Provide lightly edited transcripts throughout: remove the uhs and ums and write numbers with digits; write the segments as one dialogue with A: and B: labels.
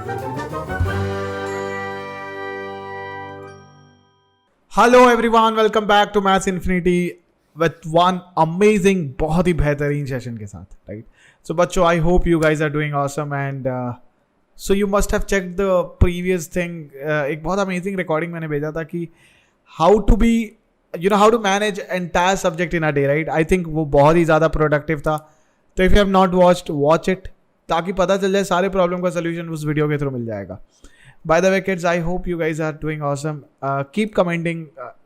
A: Hello everyone, welcome back to Maths Infinity with one amazing, बहुत ही बेहतरीन session के साथ, राइट? सो बच्चों, I hope you guys are doing awesome and so you must have check the previous thing. एक बहुत amazing recording मैंने भेजा था कि how to be how to manage entire subject in a day, right? I think वो बहुत ही ज़्यादा प्रोडक्टिव था. तो if you have not watched, watch it, ताकि पता चल जाए सारे प्रॉब्लम का सोल्यूशन उस वीडियो के थ्रू मिल जाएगा. By the way, kids, I hope you guys are doing awesome. Keep commenting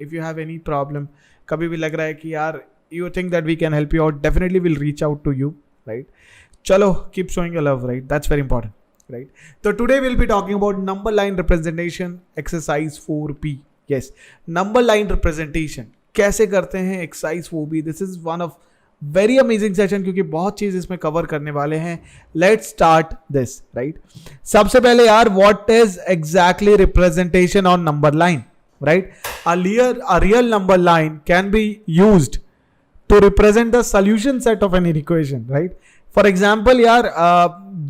A: if you have any problem. कभी भी लग रहा है कि यार you think that we can help you out, definitely we'll reach out to you, right? चलो, keep showing your love, right? That's very important, right? So today we'll be talking about number line representation, exercise 4B. Yes, number line representation. कैसे करते हैं exercise 4B? This is one of very amazing session, क्योंकि बहुत चीज इसमें cover करने वाले हैं. Let's start this, right? सबसे पहले यार, what is exactly representation on number line, right? A real number line can be used to represent the solution set of an equation, right? For example यार,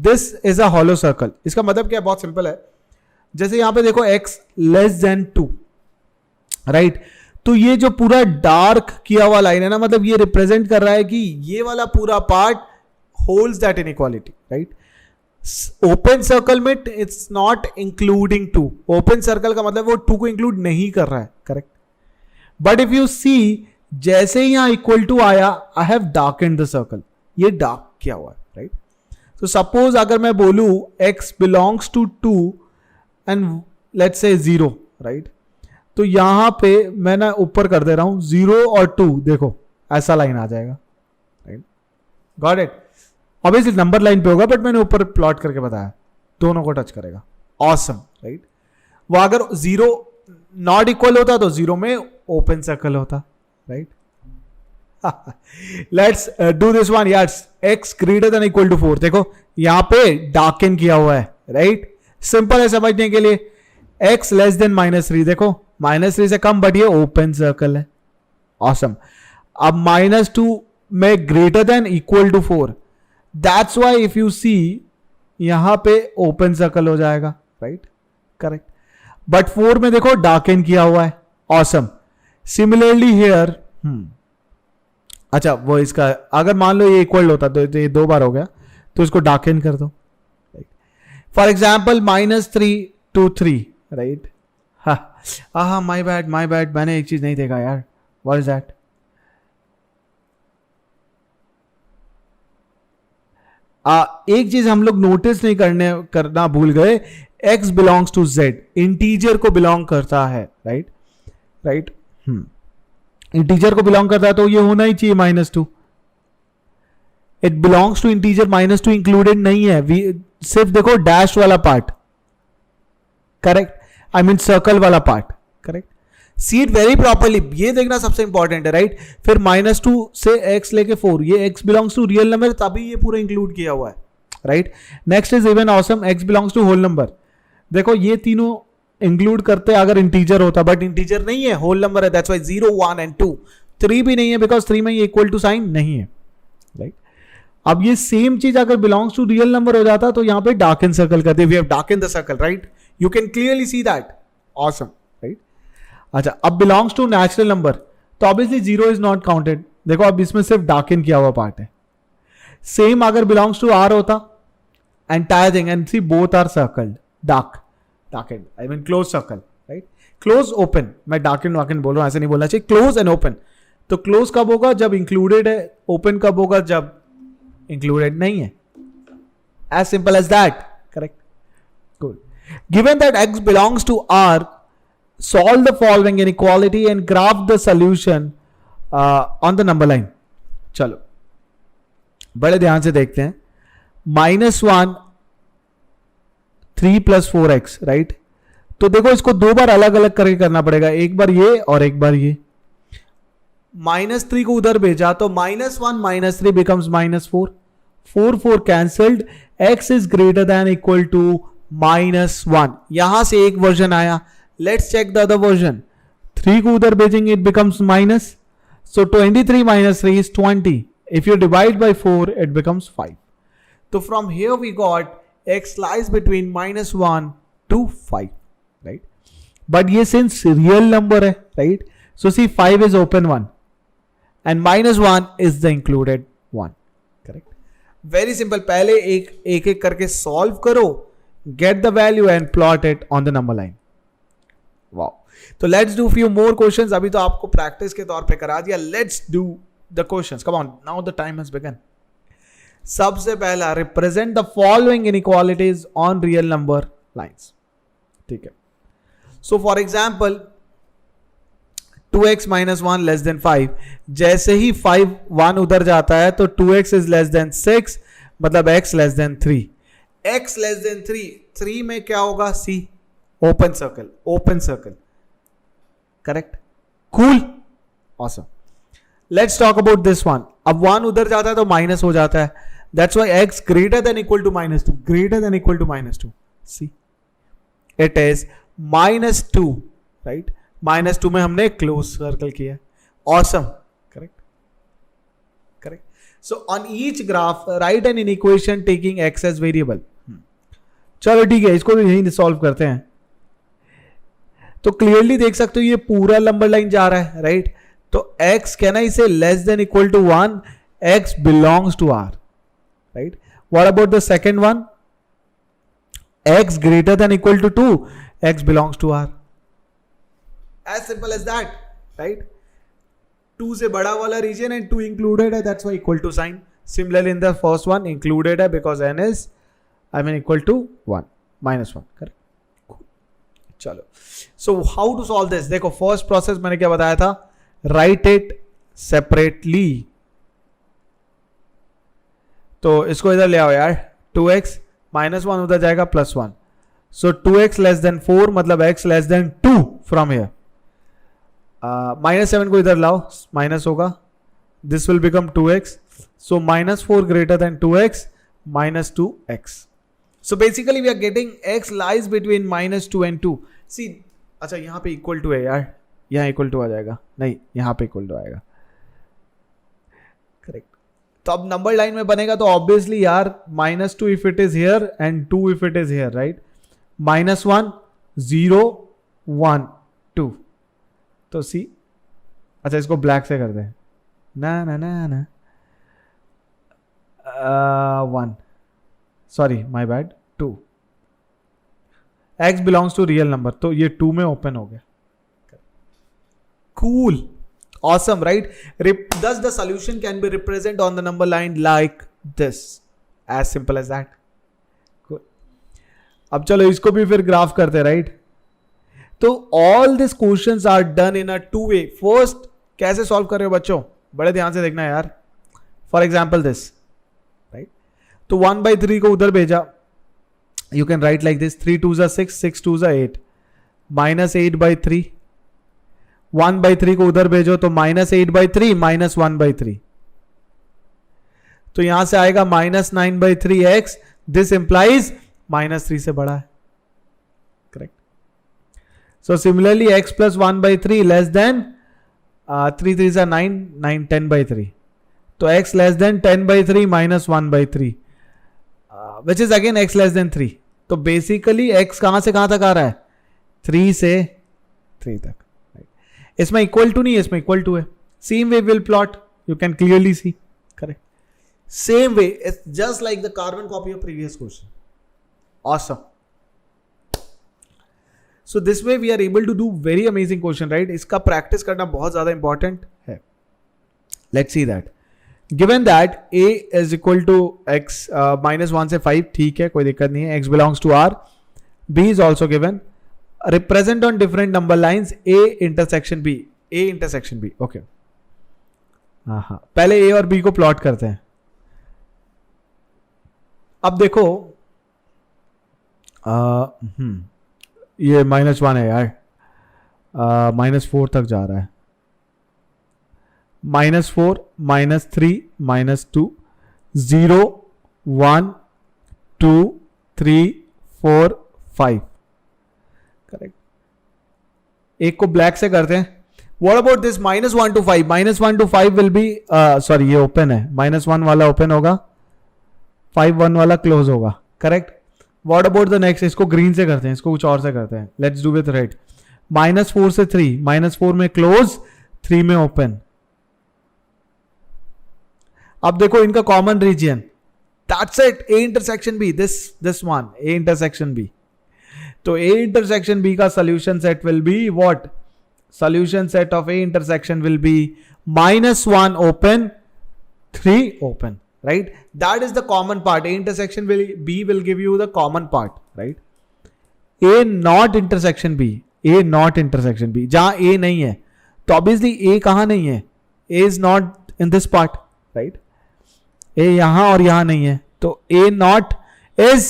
A: this is a hollow circle. इसका मतलब क्या है? बहुत simple है. जैसे यहां पे देखो x लेस देन 2, राइट? तो ये जो पूरा डार्क किया हुआ लाइन है ना, मतलब ये रिप्रेजेंट कर रहा है कि ये वाला पूरा part holds that inequality, right? Open circle में it's not including 2. Open circle का मतलब वो 2 को इंक्लूड नहीं कर रहा है, करेक्ट? बट इफ यू सी, जैसे ही यहां इक्वल टू आया, I have darkened the circle. ये डार्क किया हुआ है, राइट? तो सपोज अगर मैं बोलूं x belongs to 2 and let's say 0, right? तो यहां पे मैं ना ऊपर कर दे रहा हूं 0 और 2, देखो ऐसा लाइन आ जाएगा, right? Got it? Obviously number line पे होगा, बट मैंने ऊपर प्लॉट करके बताया, दोनों को टच करेगा. Awesome, right? वो अगर 0 नॉट इक्वल होता तो 0 में ओपन सर्कल होता, right? Let's do this one यार. x greater than equal to 4, देखो यहां पे डार्कन किया हुआ है, राइट? सिंपल है समझने के लिए. x लेस देन -3, देखो -3 से कम, बट ये ओपन सर्कल है. ऑसम. अब -2 में greater than equal to 4, that's why if you see यहां पे ओपन सर्कल हो जाएगा, राइट? करेक्ट. बट 4 में देखो डार्कन किया हुआ है. ऑसम. सिमिलरली हियर, अच्छा वो इसका अगर मान लो ये इक्वल होता तो ये 2 बार हो गया, तो इसको डार्कन कर दो. For example -3 to 3, right? हाँ, माई बैड, मैंने एक चीज नहीं देखा यार. What is that? एक चीज हम लोग नोटिस नहीं करना भूल गए. x belongs to z, integer को बिलोंग करता है, राइट? इंटीजर को बिलोंग करता है, तो ये होना ही चाहिए -2. It belongs to integer, -2 included नहीं है. सिर्फ देखो डैश वाला part, correct? I mean circle वाला part, correct? See it very properly, ये देखना सबसे इंपॉर्टेंट है, राइट? फिर -2 से x लेके 4, ये x belongs to real number, तभी ये पूरा इंक्लूड किया हुआ है, right? Next is even awesome, x belongs to whole number. देखो ये तीनों इंक्लूड करते अगर इंटीजर होता, बट इंटीजर नहीं है, होल नंबर है. That's why 0, 1 and 2. 3 भी नहीं है, बिकॉज 3 में ये इक्वल टू साइन नहीं है, राइट? अब ये सेम चीज अगर बिलोंग्स टू रियल नंबर हो जाता, तो यहां पे डार्कन सर्कल करते. We have darken the circle, right? You can clearly see that. Awesome, right? अच्छा, अब belongs to natural number, तो obviously 0 is not counted. देखो अब इसमें सिर्फ डार्कन किया हुआ पार्ट है. सेम अगर belongs to R होता, entire thing, and see both are circled, darkened. I mean closed circle, right? Close, open. मैं darken बोल रहा हूं, ऐसे नहीं बोलना चाहिए. Close and open. तो close कब होगा? जब included है. Open कब होगा? जब included नहीं है. As simple as that, correct? Good. Given that x belongs to R, solve the following inequality and graph the solution on the number line. चलो बड़े ध्यान से देखते हैं. -1 3 + 4x, राइट? तो देखो इसको 2 बार अलग अलग करके करना पड़ेगा, एक बार ये और एक बार ये. -3 को उधर भेजा तो -1 - 3 becomes -4. 4 cancelled. x is greater than equal to -1. यहां से एक वर्जन आया. Let's check the other version. 3 को उधर भेजेंगे, it becomes minus. So 23 - 3 is 20. If you divide by 4, it becomes 5. So from here we got x lies between -1 to 5, right? But ये since real number है, right? So see 5 is open one and -1 is the included one, correct? Very simple. पहले एक करके solve करो, get the value and plot it on the number line. Wow. तो let's do few more questions. अभी तो आपको practice के तौर पे करा दिया. Let's do the questions. Come on, now the time has begin. सबसे पहला, represent the following inequalities on real number lines. ठीक है. So for example 2x minus 1 less than 5. जैसे ही 1 उधर जाता है तो 2x is less than 6, मतलब x less than 3. x less than 3 में क्या होगा? C, open circle. Correct. Cool. Awesome. Let's talk about this one. अब 1 उधर जाता है तो माइनस हो जाता है. That's why x greater than equal to -2. See, it is -2, right? -2 में हमने क्लोज सर्कल किया. Awesome. Correct. So on each graph write an equation taking x as variable. चलो ठीक है, इसको भी यही सॉल्व करते हैं. तो क्लियरली देख सकते हो ये पूरा नंबर लाइन जा रहा है, राइट? तो x can I say less than equal to 1, x belongs to r, right? What about the second one? x greater than equal to 2, x belongs to r. As simple as that, right? 2 से बड़ा वाला region and 2 included है, that's why equal to sign. Similarly in the first one included है because n is equal to 1, -1. Correct. चलो, so how to solve this? देखो, first process मैंने क्या बताया था? Right it separately. तो इसको इधर ले आओ यार. 2x -1 उधर जाएगा +1. सो 2x लेस देन 4, मतलब x less than 2 from here. -7 को इधर लाओ, माइनस होगा. This will become 2x. So -4 greater than 2x, -2x. So basically we are getting x lies between -2 and 2. See, अच्छा यहाँ पे इक्वल टू है यार, यहाँ इक्वल टू आ जाएगा. नहीं, यहाँ पे इक्वल टू आएगा. करेक्ट. तो अब नंबर लाइन में बनेगा तो ऑब्वियसली यार -2 if it is here and 2 if it is here, right? -1 0 1 2. तो सी, अच्छा इसको ब्लैक से कर दें. ना 1, sorry my bad, 2. x belongs to real number, तो ये 2 में ओपन हो गया. Cool. Awesome, right? Thus the solution can be represented on the number line like this. As simple as that. Cool. अब चलो इसको भी फिर ग्राफ करते, राइट? तो all these questions are done in a two way. First, कैसे solve कर रहे हो बच्चों? बड़े ध्यान से देखना यार. फॉर एग्जाम्पल दिस, तो 1/3 को उधर भेजा. You can write like this. 3 2 6, 6 2 8, -8/3. 1/3 को उधर भेजो तो -8/3 -1/3. तो यहां से आएगा -9/3x. दिस इंप्लाइज -3 से बड़ा है. Correct. So similarly x + 1/3 less than 3 3 9 9 10/3. तो x less than 10/3 -1/3. which is again x less than 3. तो बेसिकली x कहां से कहां तक आ रहा है? 3 से 3 तक. इसमें इक्वल टू नहीं है, इसमें इक्वल टू है. Same way will plot, you can clearly see. Correct. Same way, it's just like the carbon copy of previous question. Awesome. So this way we are able to do very amazing question, right? इसका practice करना बहुत ज्यादा important है. Let's see that. Given that a is equal to x -1 से 5, ठीक है, कोई दिक्कत नहीं है. x belongs to r. b is also given. Represent on different number lines a intersection b. a intersection b. Okay. हाँ, पहले a और b को प्लॉट करते हैं. अब देखो, ये -1 है यार, -4 तक जा रहा है. -4 -3 -2 0 1 2 3 4 5. करेक्ट. एक को ब्लैक से करते हैं. What about this -1 to 5? -1 to 5 will be, sorry ये ओपन है. -1 वाला ओपन होगा, 5 1 वाला क्लोज होगा. Correct. What about the next, इसको ग्रीन से करते हैं, इसको कुछ और से करते हैं, लेट्स डू विथ रेड। -4 से 3, -4 में क्लोज, 3 में ओपन। अब देखो इनका common region, that's it, A intersection B, this one, A intersection B. तो ए इंटरसेक्शन बी का solution set will be what, solution set of A intersection will be -1 open, 3 open, right? That is the common part. A intersection B will give you the common part, right? A not intersection B, A not intersection B, जहां A नहीं है तो obviously A कहां नहीं है, A is not in this part, right? A यहां और यहां नहीं है तो A not is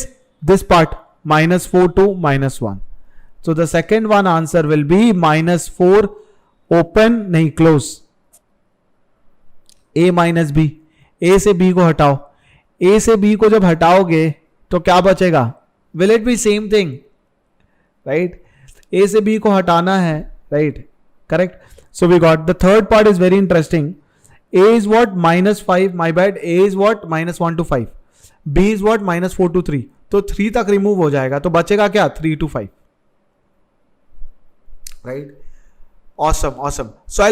A: this part, -4 to -1. So the second one answer will be -4 open, नहीं close. A minus B, A से B को हटाओ, A से B को जब हटाओगे तो क्या बचेगा, will it be same thing, right? A से B को हटाना है, right? Correct. So we got the third part is very interesting. A is what, -5, my bad. A is what, -1 to 5. B is what, -4 to 3. तो 3 तक remove हो जाएगा तो बचेगा क्या, 3 to 5, right? Awesome. So I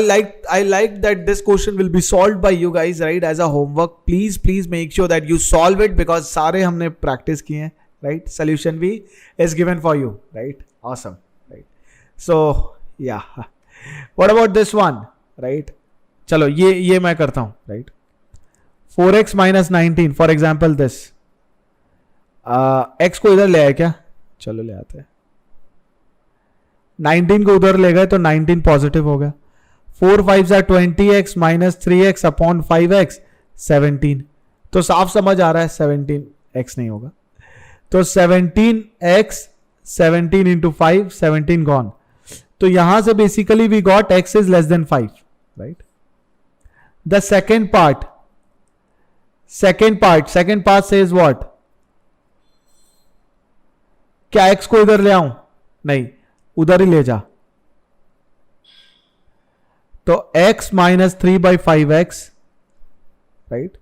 A: like that this question will be solved by you guys, right, as a homework. Please make sure that you solve it because सारे हमने practice किए हैं, right? Solution भी is given for you, right? Awesome, right? So yeah, what about this one, right? चलो ये मैं करता हूँ, right? 4x minus 19, for example this. x को इधर ले आए क्या, चलो ले आते हैं, 19 को उधर ले गए तो 19 पॉजिटिव हो गया, 4 5 20x minus 3x upon 5x 17, तो साफ समझ आ रहा है 17x नहीं होगा, तो 17x 17 इंटू 5, 17 गॉन, तो यहां से basically we got x is less than 5, right. The second part says what, क्या x को इधर ले आऊं, नहीं उधर ही ले जा, तो x माइनस 3/5x, राइट।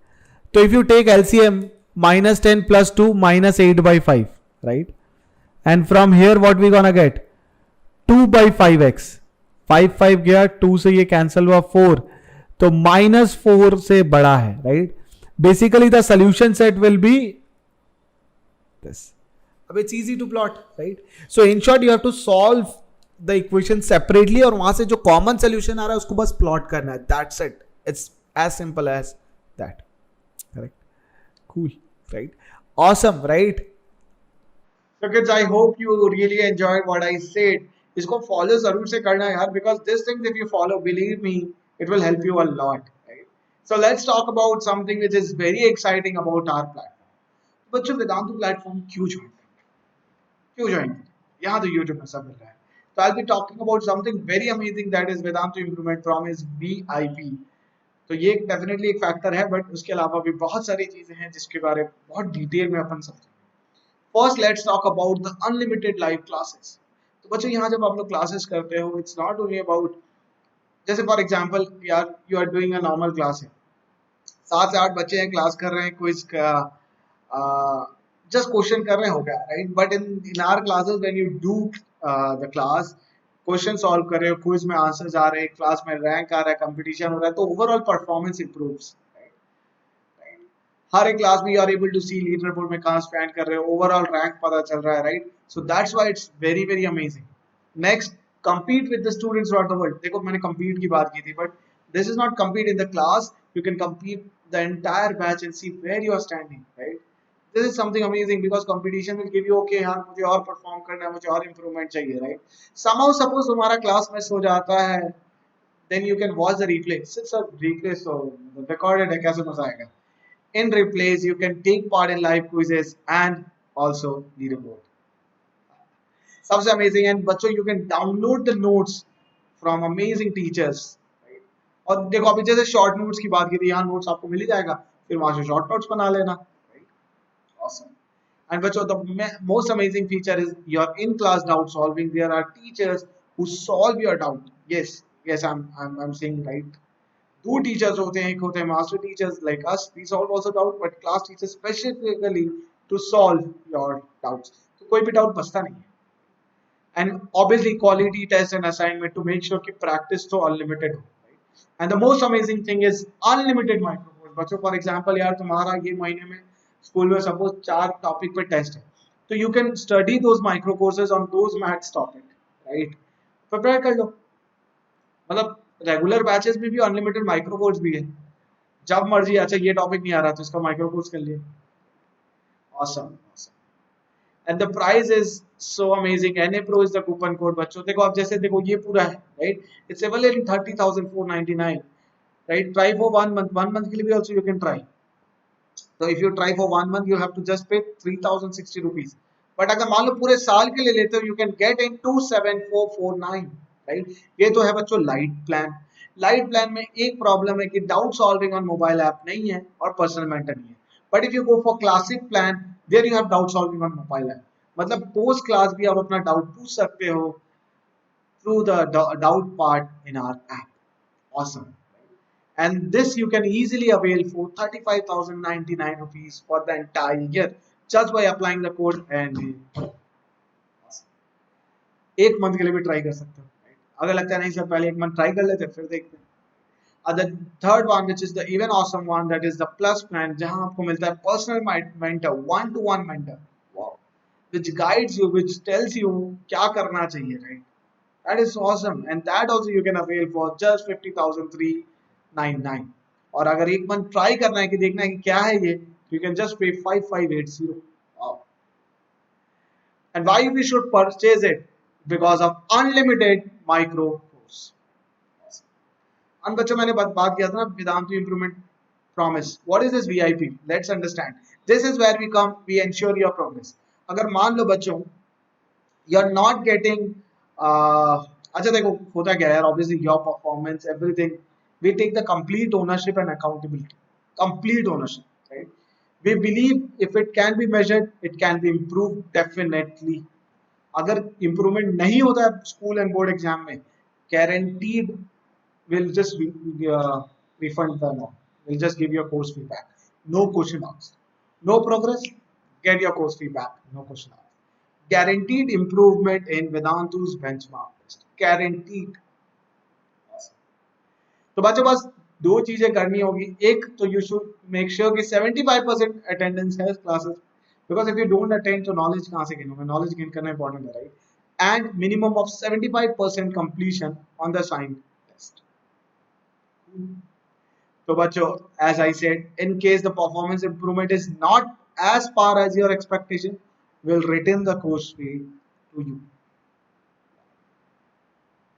A: तो if you take LCM -10 + 2 -8/5, right, and from here what we gonna get 2/5x, 5 गया, 2 से ये कैंसिल हुआ 4, तो -4 से बड़ा है, right. Basically the solution set will be this. अब it's easy to plot, right. So in short you have to solve the equation separately और वहां से जो कॉमन सोल्यूशन आ रहा है उसको बस प्लॉट करना है, that's it, it's as simple as that, correct, cool, right, awesome, right. So kids, I hope you really enjoyed what I said. इसको follow जरूर से करना यार, because this thing if you follow, believe me, it will help you a lot, right? So let's talk about something which is very exciting about our platform. बच्चों Vedantu platform क्यों join यहाँ तो YouTube में सब मिल रहा है, तो I'll be talking about something very amazing that is Vedantu Improvement Promise VIP. तो ये डेफिनेटली एक फैक्टर है, बट उसके अलावा भी बहुत सारी चीजें हैं जिसके बारे में बहुत डिटेल में अपन समझेंगे। First let's talk about the unlimited live classes. तो बच्चों यहाँ जब आप लोग क्लासेस करते हो, इट्स नॉट ओनली अबाउट, जैसे फॉर एग्जांपल यार you are doing a normal class है, 7 से 8 बच्चे हैं, क्लास कर रहे हैं, क्विज का जस्ट क्वेश्चन कर रहे हो गया, right. But in our classes when you do the class, question solve कर रहे हो, क्विज में आंसर्स आ रहे हैं, क्लास में रैंक आ रहा है, कंपटीशन हो रहा है, तो ओवरऑल परफॉर्मेंस इंप्रूव्स। हर एक क्लास में you are able to see leaderboard में कहां स्टैंड कर रहे हो, ओवरऑल रैंक पता चल रहा है, right. So that's why it's very very amazing. Next, compete with the students throughout the world. देखो मैंने compete की बात की थी, but this is not compete in the class. You can compete the entire batch and see where you are standing, right? This is something amazing because competition will give you, okay यार मुझे और perform करना है, मुझे और improvement चाहिए, right? Somehow suppose तुम्हारा class miss हो जाता है, then you can watch the replay. सिर्फ replay तो recorded है, कैसे मजा आएगा? In replays, you can take part in live quizzes and also leaderboard. सबसे अमेजिंग है बच्चों, you can download the notes from amazing teachers, right. और देखो अभी जैसे शॉर्ट नोट्स की बात की थी, यहाँ नोट्स आपको मिल ही जाएगा, फिर वहां से शॉर्ट नोट्स बना लेना, राइट, ऑसम। एंड बच्चों the most amazing feature is your in class doubt solving. There are teachers who solve your doubt. Yes I am saying right. 2 teachers होते हैं, एक होते हैं master teachers like us, we solve also doubt, but class teachers specifically to solve your doubts. तो कोई भी doubt बचता नहीं है. And obviously quality test and assignment to make sure कि practice तो unlimited हो. Right? And the most amazing thing is unlimited micro course. बच्चों for example यार तुम्हारा ये महीने में स्कूल में suppose 4 टॉपिक पे टेस्ट है, तो you can study those micro courses on those maths topic, right? Prepare कर लो. मतलब रेगुलर बैचेस में भी अनलिमिटेड माइक्रो कोर्स भी है. जब मर्जी अच्छा ये टॉपिक नहीं आ रहा तो इसका माइक्रो कोर्स कर लिए. awesome, awesome. And the price is so amazing. NA Pro is the coupon code. बच्चों देखो अब जैसे देखो ये पूरा है, right? It's available in 30,499, right? Try for 1 month. 1 month के लिए भी also you can try. So if you try for 1 month, you have to just pay 3,060 rupees. But अगर मान लो पूरे साल के लिए लेते हो, you can get in 27449, right? ये तो है बच्चों लाइट प्लान. लाइट प्लान में एक प्रॉब्लम है कि doubt solving on mobile app नहीं है और पर्सनल मेंटर नहीं है. But if you go for classic plan, there you have doubt solving on mobile app. मतलब पोस्ट क्लास भी आप अपना डाउट पूछ सकते हो through the doubt part in our app. Awesome. And this you can easily avail for 35,099 rupees for the entire year just by applying the code. And एक month के लिए भी ट्राई कर सकते हो. अगर लगता है नहीं सर पहले एक मंथ ट्राई कर लेते फिर देखते हैं. The third one, which is the even awesome one, that is the plus plan, जहां आपको मिलता है personal mentor, one-to-one mentor, wow, which guides you, which tells you क्या करना चाहिए, right? That is awesome, and that also you can avail for just 50,399. और अगर एक मंथ ट्राई करना है कि देखना है कि क्या है ये, you can just pay 5580. Wow. And why we should purchase it? Because of unlimited micro course. बच्चों मैंने बात किया था ना Vedantu improvement promise. What is this VIP? Let's understand. This is where we come, we ensure your progress. अगर मान लो बच्चों you are not getting, अच्छा देखो होता क्या है यार, obviously your performance everything, we take the complete ownership and accountability. Complete ownership, right? We believe if it can be measured it can be improve definitely. अगर इम्प्रूवमेंट नहीं होता है स्कूल एंड बोर्ड एग्जाम में, guaranteed we'll just refund the amount. We'll just give your course feedback. No question asked. No progress, get your course feedback. No question asked. Guaranteed improvement in Vedantu's benchmark test. Guaranteed. तो बच्चों बस दो चीजें करनी होगी. एक तो you should make sure कि 75% attendance है classes. Because if you don't attend तो knowledge कहाँ से gain होगा? Knowledge gain करना important है, right? And minimum of 75% completion on the assigned test. So बच्चों, as I said, in case the performance improvement is not as far as your expectation, we'll return the course fee to you.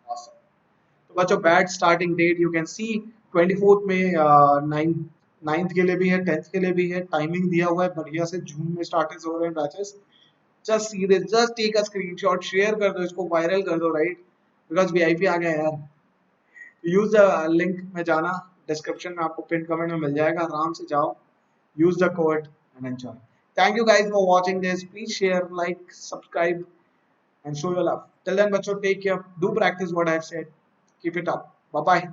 A: Awesome. तो बच्चों batch starting date you can see 24th में, 9th के लिए भी है, 10th के लिए भी है. टाइमिंग दिया हुआ है बढ़िया से. जून में स्टार्ट हो रहे हैं batches. Just see this, just take a screenshot, share कर दो इसको, वायरल कर दो, राइट? बिकॉज वीआईपी आ गया यार. यूज द लिंक में जाना, डिस्क्रिप्शन में आपको पिन कमेंट में मिल जाएगा, आराम से जाओ, use the code and enjoy. Thank you guys for watching this. Please share, like, subscribe and show your love. Till then बच्चों, take care, do practice what I have said, keep it up, bye bye.